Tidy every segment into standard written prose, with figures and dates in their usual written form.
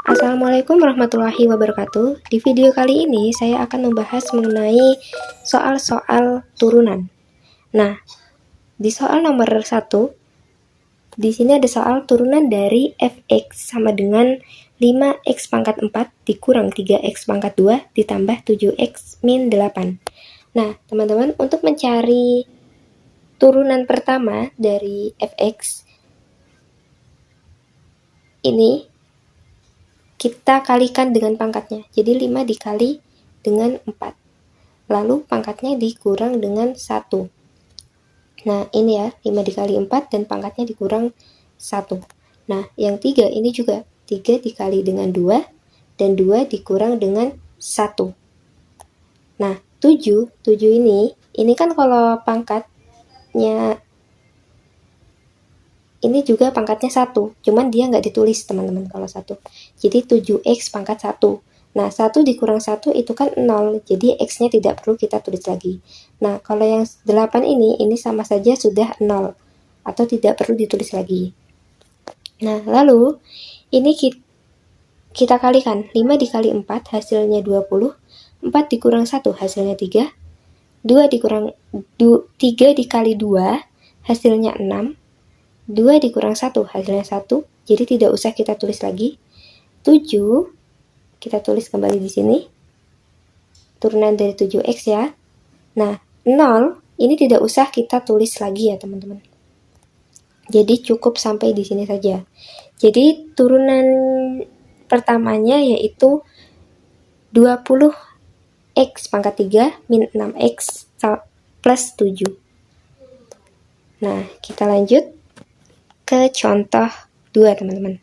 Assalamualaikum warahmatullahi wabarakatuh. Di video kali ini saya akan membahas mengenai soal-soal turunan. Nah, di soal nomor 1, di sini ada soal turunan dari fx sama dengan 5x pangkat 4 dikurang 3x pangkat 2 ditambah 7x min 8. Nah, teman-teman, untuk mencari turunan pertama dari fx ini kita kalikan dengan pangkatnya. Jadi 5 dikali dengan 4. Lalu pangkatnya dikurang dengan 1. Nah, ini ya, 5 dikali 4 dan pangkatnya dikurang 1. Nah, yang 3 ini juga 3 dikali dengan 2 dan 2 dikurang dengan 1. Nah, 7 ini kan kalau pangkatnya ini juga pangkatnya 1, cuman dia nggak ditulis teman-teman kalau 1. Jadi 7x pangkat 1. Nah, 1 dikurang 1 itu kan 0, jadi x-nya tidak perlu kita tulis lagi. Nah, kalau yang 8 ini sama saja sudah 0, atau tidak perlu ditulis lagi. Nah, lalu ini kita kalikan, 5 dikali 4 hasilnya 20, 4 dikurang 1 hasilnya 3, 3 dikali 2 hasilnya 6, 2 dikurang 1 hasilnya 1, jadi tidak usah kita tulis lagi. 7 kita tulis kembali di sini, turunan dari 7x ya. Nah, 0 ini tidak usah kita tulis lagi ya teman-teman. Jadi cukup sampai di sini saja. Jadi turunan pertamanya yaitu 20x pangkat 3 min 6x plus 7. Nah, kita lanjut ke contoh 2 teman-teman.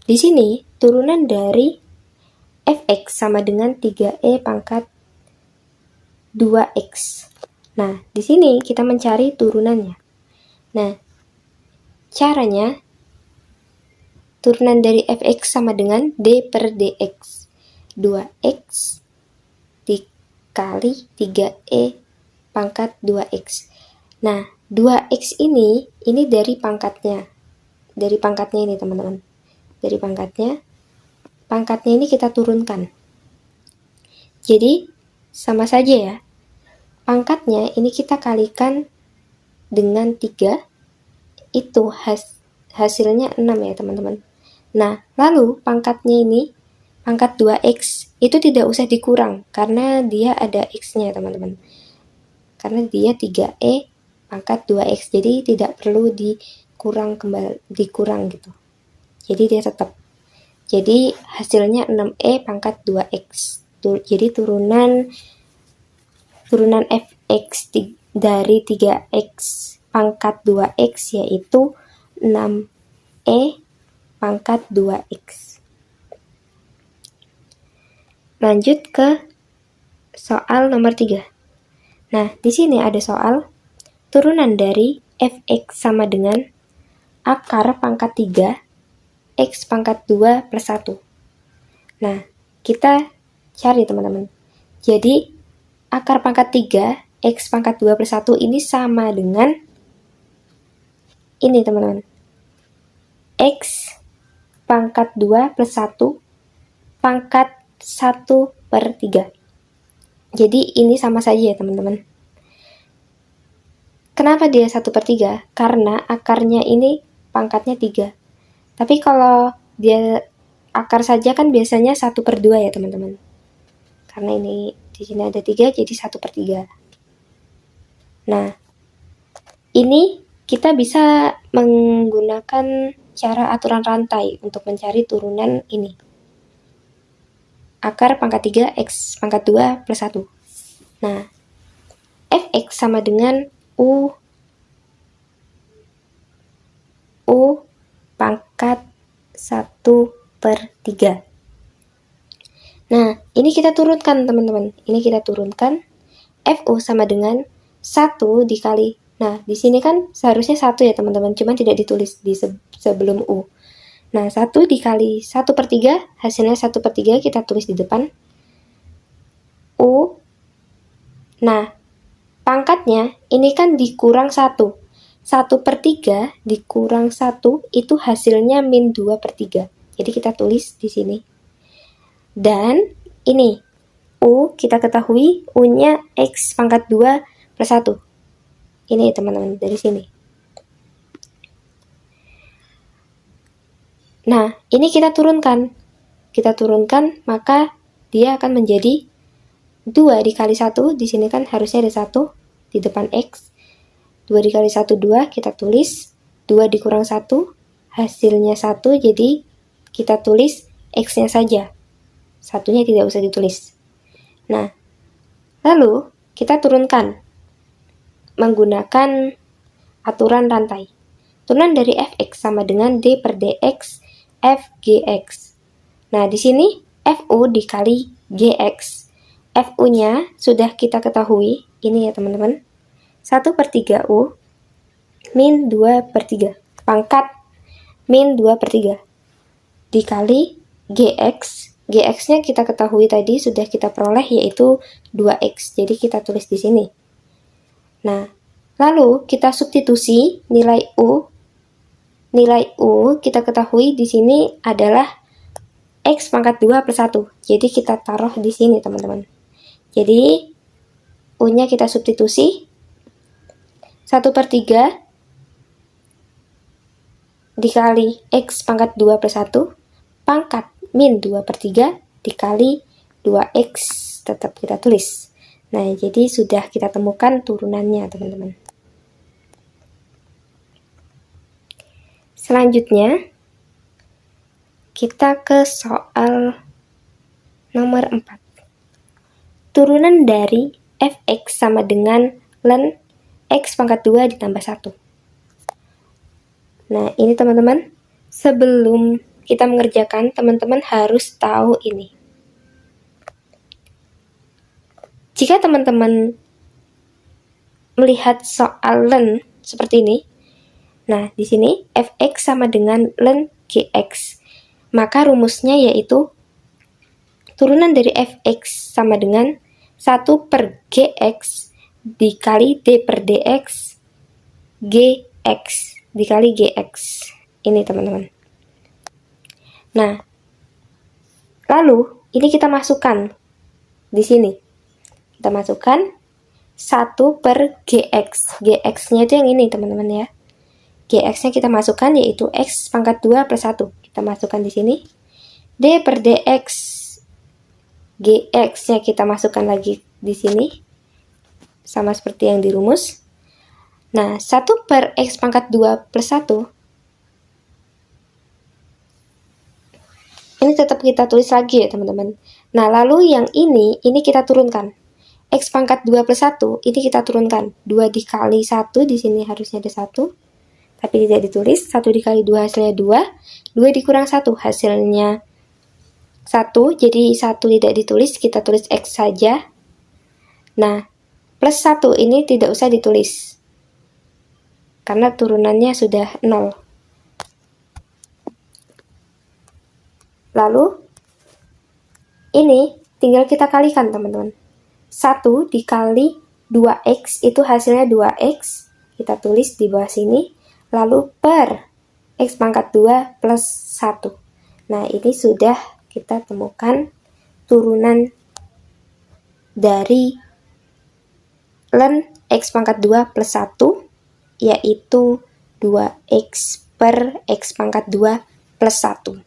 Di sini turunan dari fx sama dengan 3e pangkat 2x. Nah, di sini kita mencari turunannya. Nah, caranya turunan dari fx sama dengan d per dx. 2x dikali 3e pangkat 2x. Nah, 2x ini dari pangkatnya. Dari pangkatnya ini teman-teman. Dari pangkatnya ini kita turunkan. Jadi sama saja ya. Pangkatnya ini kita kalikan dengan 3. Itu hasilnya 6 ya teman-teman. Nah, lalu pangkatnya ini, pangkat 2x, itu tidak usah dikurang karena dia ada x-nya teman-teman. Karena dia 3e pangkat 2x, jadi tidak perlu dikurang gitu. Jadi dia tetap. Jadi hasilnya 6e pangkat 2x. Jadi turunan fx dari 3x pangkat 2x yaitu 6e pangkat 2x. Lanjut ke soal nomor 3. Nah, di sini ada soal turunan dari fx sama dengan akar pangkat 3 x pangkat 2 plus 1. Nah, kita cari teman-teman. Jadi, akar pangkat 3 x pangkat 2 plus 1 ini sama dengan ini teman-teman. X pangkat 2 plus 1 pangkat 1 per 3. Jadi, ini sama saja ya teman-teman. Kenapa dia 1 per 3? Karena akarnya ini pangkatnya 3. Tapi kalau dia akar saja kan biasanya 1 per 2 ya teman-teman. Karena ini di sini ada 3 jadi 1 per 3. Nah, ini kita bisa menggunakan cara aturan rantai untuk mencari turunan ini. Akar pangkat 3 x pangkat 2 plus 1. Nah, fx sama dengan u pangkat 1 per 3. Nah, ini kita turunkan teman-teman. Ini kita turunkan. Fu sama dengan 1 dikali. Nah, di sini kan seharusnya 1 ya teman-teman. Cuma tidak ditulis di sebelum U. Nah, 1 dikali 1 per 3. Hasilnya 1 per 3 kita tulis di depan. U. Nah, pangkatnya ini kan dikurang 1. 1/3 dikurang 1 itu hasilnya min 2/3. Jadi kita tulis di sini. Dan ini U kita ketahui U-nya X pangkat 2 plus 1. Ini teman-teman dari sini. Nah, ini kita turunkan. Kita turunkan, maka dia akan menjadi 2 dikali 1. Di sini kan harusnya ada 1 di depan X. 2 dikali 1, 2, kita tulis 2 dikurang 1, hasilnya 1, jadi kita tulis X-nya saja. Satunya tidak usah ditulis. Nah, lalu kita turunkan menggunakan aturan rantai. Turunan dari fx sama dengan d per dx f gx. Nah, di sini fu dikali gx. Fu-nya sudah kita ketahui, ini ya teman-teman. 1/3 U min 2/3 pangkat min 2/3 dikali GX. GX-nya kita ketahui tadi sudah kita peroleh yaitu 2X. Jadi kita tulis di sini. Nah, lalu kita substitusi nilai U. Nilai U kita ketahui di sini adalah X pangkat 2 plus 1. Jadi kita taruh di sini teman-teman. Jadi U-nya kita substitusi 1/3 dikali X pangkat 2 plus 1 pangkat min 2/3 dikali 2X, tetap kita tulis. Nah, jadi sudah kita temukan turunannya teman-teman. Selanjutnya kita ke soal nomor 4. Turunan dari fx sama dengan ln X pangkat 2 ditambah 1. Nah, ini teman-teman, sebelum kita mengerjakan, teman-teman harus tahu ini. Jika teman-teman melihat soal ln seperti ini, nah, di sini fx sama dengan ln gx. Maka rumusnya yaitu turunan dari fx sama dengan 1/gx dikali d per dx gx dikali gx. Ini teman-teman. Nah, lalu ini kita masukkan di sini. Kita masukkan 1/gx. Gx-nya itu yang ini teman-teman ya. Gx-nya kita masukkan yaitu X pangkat 2 plus 1. Kita masukkan di sini. D per dx. Gx-nya kita masukkan lagi di sini. Sama seperti yang di rumus. Nah, 1/X pangkat 2 plus 1. Ini tetap kita tulis lagi ya teman-teman. Nah, lalu yang ini kita turunkan. X pangkat 2 plus 1, ini kita turunkan. 2 dikali 1, di sini harusnya ada 1. Tapi tidak ditulis. 1 dikali 2 hasilnya 2. 2 dikurang 1 hasilnya 1. Jadi 1 tidak ditulis, kita tulis X saja. Nah, plus 1 ini tidak usah ditulis. Karena turunannya sudah 0. Lalu, ini tinggal kita kalikan teman-teman. 1 dikali 2X itu hasilnya 2X. Kita tulis di bawah sini. Lalu per X pangkat 2 plus 1. Nah, ini sudah kita temukan turunan dari ln X pangkat 2 plus 1, yaitu 2X per X pangkat 2 plus 1.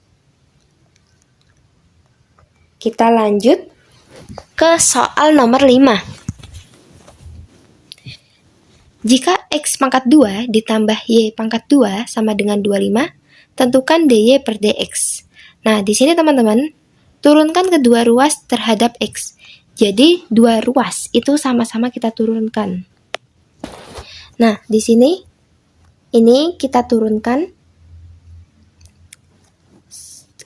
Kita lanjut ke soal nomor 5. Jika X pangkat 2 ditambah Y pangkat 2 sama dengan 25, tentukan dy per dx. Nah, di sini teman-teman, turunkan kedua ruas terhadap X. Jadi, dua ruas itu sama-sama kita turunkan. Nah, di sini, ini kita turunkan.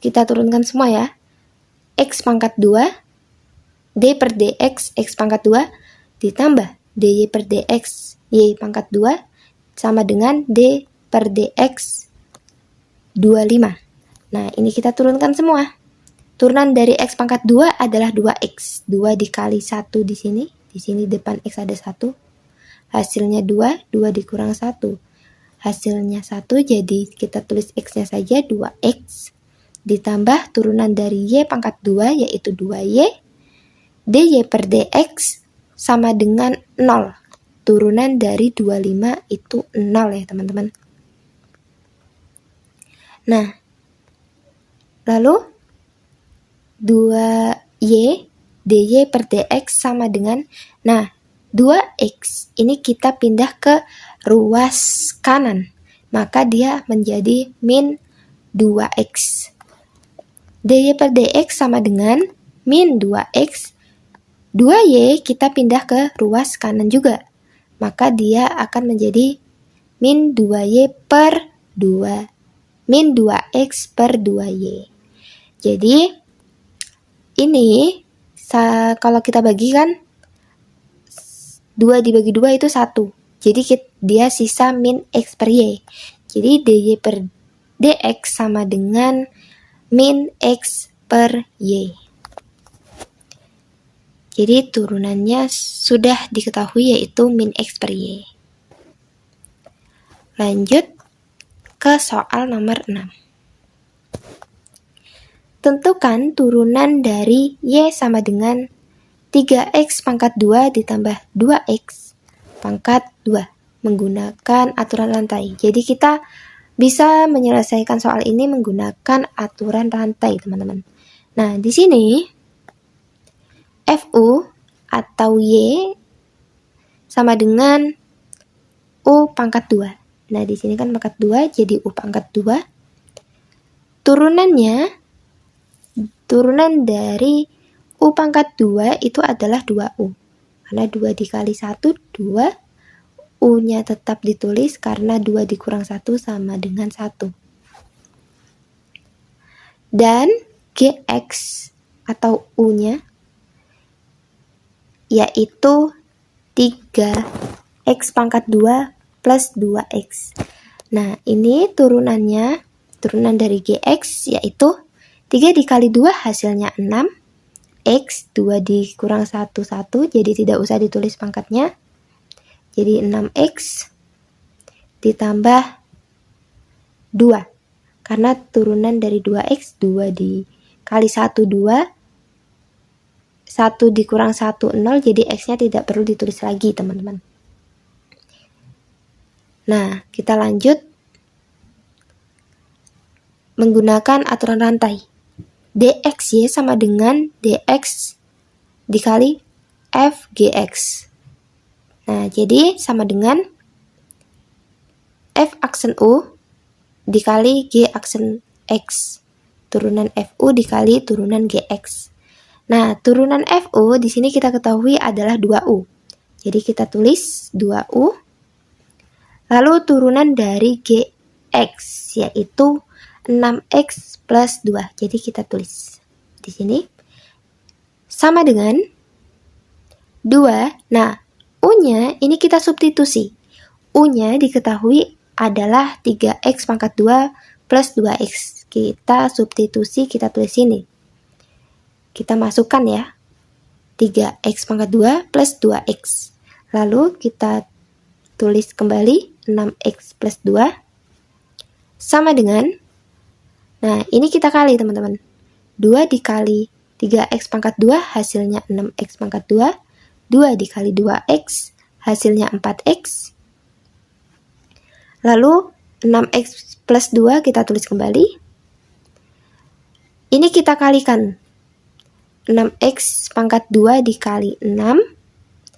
Kita turunkan semua ya. X pangkat 2, D per dx, X pangkat 2, ditambah dy per dx, Y pangkat 2, sama dengan D per dx 25. Nah, ini kita turunkan semua. Turunan dari X pangkat 2 adalah 2X. 2 dikali 1 di sini. Di sini depan X ada 1. hasilnya 2, 2 dikurang 1. Hasilnya 1, jadi kita tulis X-nya saja 2X. Ditambah turunan dari Y pangkat 2 yaitu 2Y. dy per dx sama dengan 0. Turunan dari 25 itu 0 ya teman-teman. Nah, lalu 2Y dy per dx sama dengan, nah 2x ini kita pindah ke ruas kanan, maka dia menjadi min 2x. dy per dx sama dengan min 2x. 2y kita pindah ke ruas kanan juga, maka dia akan menjadi min 2y per 2. Min 2x per 2y. Jadi ini kalau kita bagikan 2 dibagi 2 itu 1. Jadi dia sisa min x per y. Jadi dy per dx sama dengan min x per y. Jadi turunannya sudah diketahui yaitu min x per y. Lanjut ke soal nomor 6. Tentukan turunan dari y sama dengan 3x pangkat 2 ditambah 2x pangkat 2 menggunakan aturan rantai. Jadi kita bisa menyelesaikan soal ini menggunakan aturan rantai, teman-teman. Nah, di sini fu atau y sama dengan u pangkat 2. Nah, di sini kan pangkat 2 jadi u pangkat 2. Turunan dari u pangkat 2 itu adalah 2u. Karena 2 dikali 1, 2. U-nya tetap ditulis karena 2 dikurang 1 sama dengan 1. Dan gx atau u-nya yaitu 3x pangkat 2 plus 2x. Nah, ini turunan dari gx yaitu 3 dikali 2 hasilnya 6. X 2 dikurang 1, 1. Jadi tidak usah ditulis pangkatnya. Jadi 6x ditambah 2. Karena turunan dari 2x 2 dikali 1, 2. 1 dikurang 1, 0. Jadi x-nya tidak perlu ditulis lagi, teman-teman. Nah, kita lanjut menggunakan aturan rantai. dxy sama dengan dx dikali fgx. Nah, jadi sama dengan f aksen u dikali g aksen x. Turunan fu dikali turunan gx. Nah, turunan fu di sini kita ketahui adalah 2u. Jadi kita tulis 2u. Lalu turunan dari gx yaitu 6x plus 2. Jadi kita tulis di sini sama dengan 2. Nah, u-nya ini kita substitusi. U-nya diketahui adalah 3x pangkat 2 plus 2x. Kita substitusi, kita tulis sini. Kita masukkan ya. 3x pangkat 2 plus 2x. Lalu kita tulis kembali 6x plus 2 sama dengan, nah ini kita kali teman-teman, 2 dikali 3x pangkat 2 hasilnya 6x pangkat 2, 2 dikali 2x hasilnya 4x, lalu 6x plus 2 kita tulis kembali, ini kita kalikan, 6x pangkat 2 dikali 6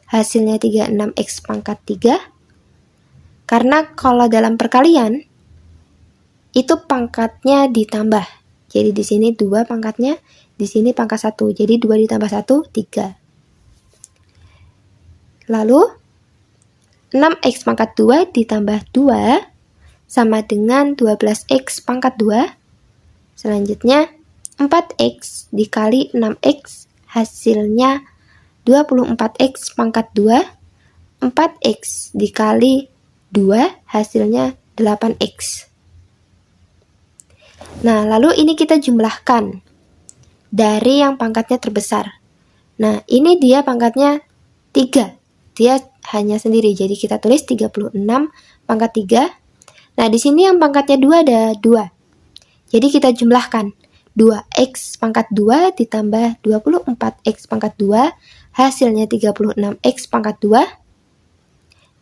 hasilnya 36x pangkat 3. Karena kalau dalam perkalian itu pangkatnya ditambah. Jadi di sini 2 pangkatnya, di sini pangkat 1. Jadi 2 ditambah 1, 3. Lalu 6x pangkat 2 ditambah 2 sama dengan 12x pangkat 2. Selanjutnya 4x dikali 6x hasilnya 24x pangkat 2. 4x dikali 2 hasilnya 8x. Nah, lalu ini kita jumlahkan dari yang pangkatnya terbesar. Nah, ini dia pangkatnya 3. dia hanya sendiri. Jadi kita tulis 36 pangkat 3. Nah, di sini yang pangkatnya 2 ada 2. Jadi kita jumlahkan 2x pangkat 2 ditambah 24x pangkat 2, hasilnya 36x pangkat 2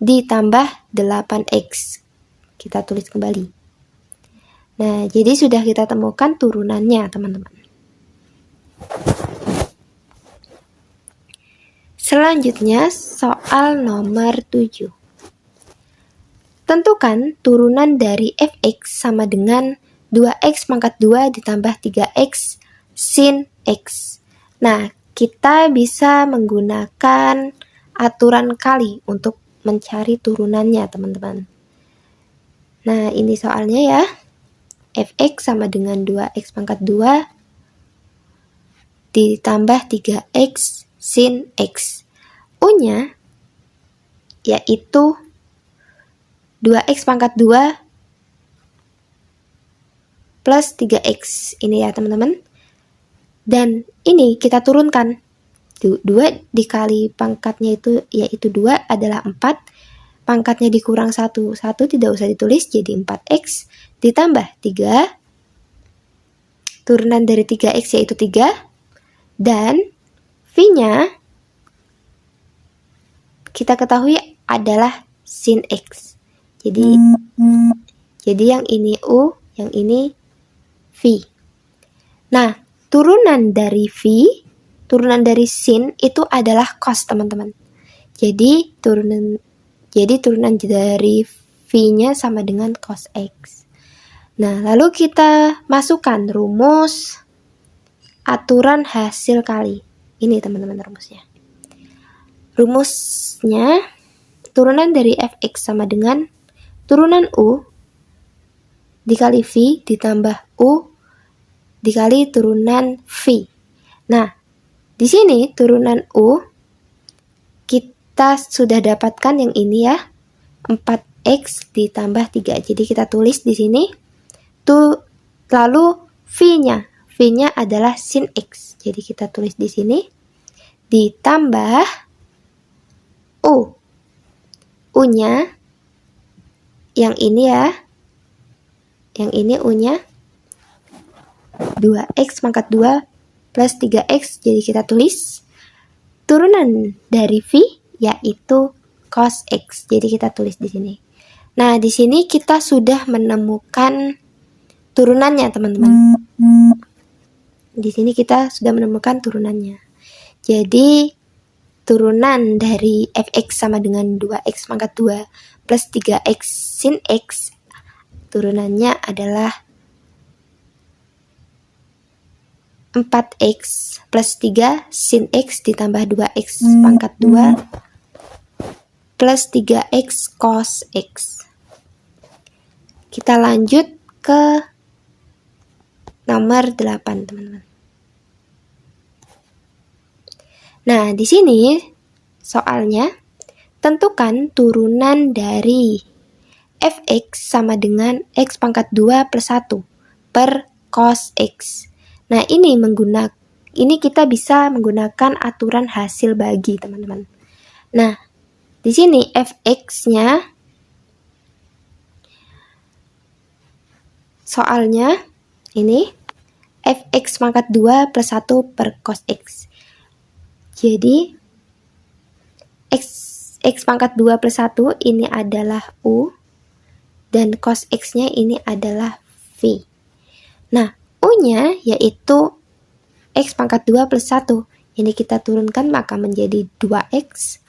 ditambah 8x. Kita tulis kembali. Nah, jadi sudah kita temukan turunannya, teman-teman. Selanjutnya, soal nomor 7. Tentukan turunan dari fx sama dengan 2x pangkat 2 ditambah 3x sin x. Nah, kita bisa menggunakan aturan kali untuk mencari turunannya, teman-teman. Nah, ini soalnya ya. Fx sama dengan 2x pangkat 2 ditambah 3x sin x. U-nya yaitu 2x pangkat 2 plus 3x. Ini ya, teman-teman. Dan ini kita turunkan. 2 dikali pangkatnya itu yaitu 2 adalah 4. Pangkatnya dikurang 1. 1 tidak usah ditulis, jadi 4x ditambah 3. Turunan dari 3x yaitu 3. Dan V-nya kita ketahui adalah sin x. Jadi yang ini U, yang ini V. Nah, turunan dari sin itu adalah cos, teman-teman. Jadi turunan dari V-nya sama dengan cos x. Nah, lalu kita masukkan rumus aturan hasil kali. Ini, teman-teman, rumusnya. Rumusnya, turunan dari fx sama dengan turunan U dikali V ditambah U dikali turunan V. Nah, di sini turunan U kita sudah dapatkan yang ini ya, 4x ditambah 3. Jadi kita tulis di sini. Lalu V-nya adalah sin x. Jadi kita tulis di sini ditambah U. U-nya yang ini ya. Yang ini U-nya 2x pangkat 2 plus 3x. Jadi kita tulis turunan dari V yaitu cos x. Jadi kita tulis di sini. Nah, di sini kita sudah menemukan turunannya, teman-teman. Di sini kita sudah menemukan turunannya. Jadi turunan dari fx sama dengan 2x pangkat 2 plus 3x sin x, turunannya adalah 4x plus 3 sin x ditambah 2x pangkat 2 plus 3x cos x. Kita lanjut ke nomor 8, teman-teman. Nah, di sini soalnya tentukan turunan dari fx sama dengan x pangkat 2 plus 1 per cos x. Nah, ini kita bisa menggunakan aturan hasil bagi, teman-teman. Nah, di sini fx-nya soalnya ini fx pangkat 2 plus 1 per cos x. Jadi x pangkat 2 plus 1 ini adalah U dan cos x-nya ini adalah V. Nah, U-nya yaitu x pangkat 2 plus 1. Ini kita turunkan maka menjadi 2x.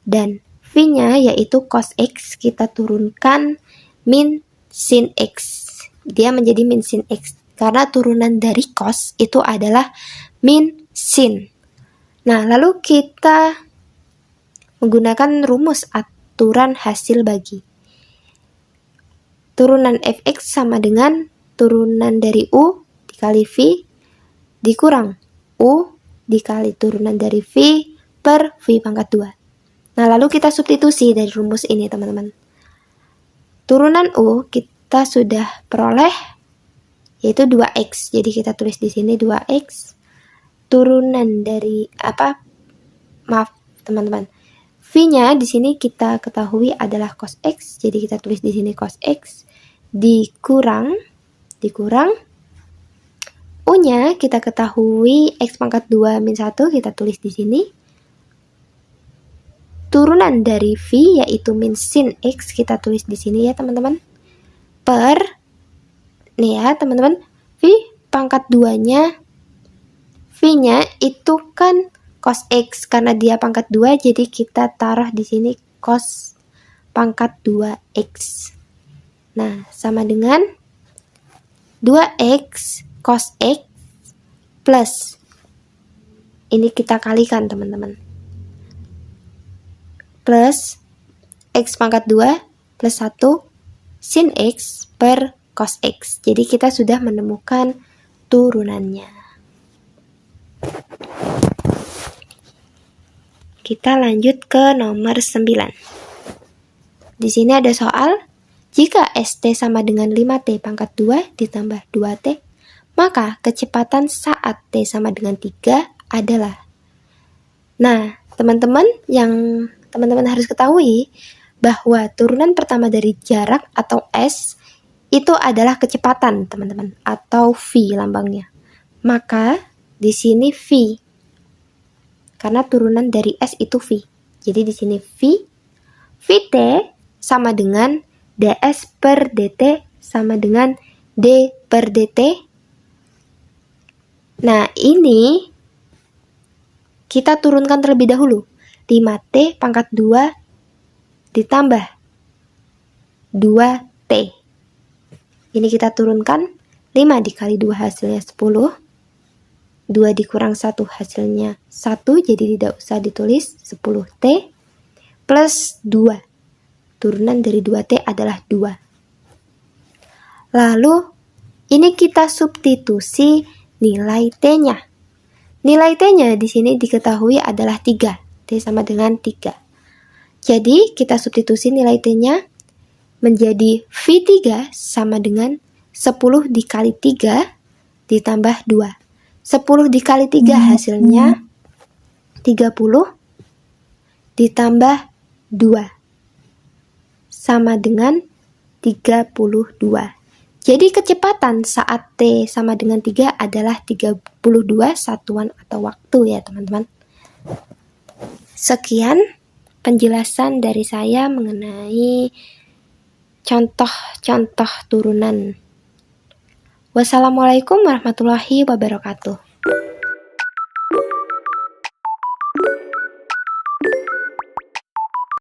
Dan V-nya yaitu cos x kita turunkan min sin x. Dia menjadi min sin x. Karena turunan dari cos itu adalah min sin. Nah, lalu kita menggunakan rumus aturan hasil bagi. Turunan fx sama dengan turunan dari U dikali V dikurang U dikali turunan dari V per V pangkat 2. Nah, lalu kita substitusi dari rumus ini, teman-teman. Turunan U kita sudah peroleh yaitu 2x. Jadi kita tulis di sini 2x. Turunan dari teman-teman? V V-nya di sini kita ketahui adalah cos X, jadi kita tulis di sini cos X dikurang U-nya kita ketahui X pangkat 2 min 1, kita tulis di sini. Turunan dari V yaitu min sin X, kita tulis di sini ya teman-teman. Per, nih ya teman-teman, V pangkat 2-nya, V-nya itu kan cos X, karena dia pangkat 2, jadi kita taruh di sini cos pangkat 2X. Nah, sama dengan 2X cos X plus, ini kita kalikan teman-teman, plus X pangkat 2 plus 1 sin X per cos X. Jadi kita sudah menemukan turunannya. Kita lanjut ke nomor 9. Di sini ada soal, jika ST sama dengan 5T pangkat 2 ditambah 2T, maka kecepatan saat T sama dengan 3 adalah. Nah, teman-teman, yang teman-teman harus ketahui bahwa turunan pertama dari jarak atau S itu adalah kecepatan, teman-teman, atau V lambangnya. Maka di sini V, karena turunan dari S itu V. Jadi di sini Vt sama dengan ds per dt sama dengan d per dt. Nah, ini kita turunkan terlebih dahulu. 5T pangkat 2 ditambah 2T. Ini kita turunkan, 5 dikali 2 hasilnya 10. 2 dikurang 1 hasilnya 1, jadi tidak usah ditulis 10T plus 2. Turunan dari 2T adalah 2. Lalu, ini kita substitusi nilai T-nya. Nilai T-nya di sini diketahui adalah 3. T sama dengan 3. Jadi, kita substitusi nilai T-nya menjadi V3 sama dengan 10 dikali 3 ditambah 2. 10 dikali 3 hasilnya 30 ditambah 2 sama dengan 32. Jadi kecepatan saat T sama dengan 3 adalah 32 satuan atau waktu ya teman-teman. Sekian penjelasan dari saya mengenai contoh-contoh turunan. Wassalamualaikum warahmatullahi wabarakatuh.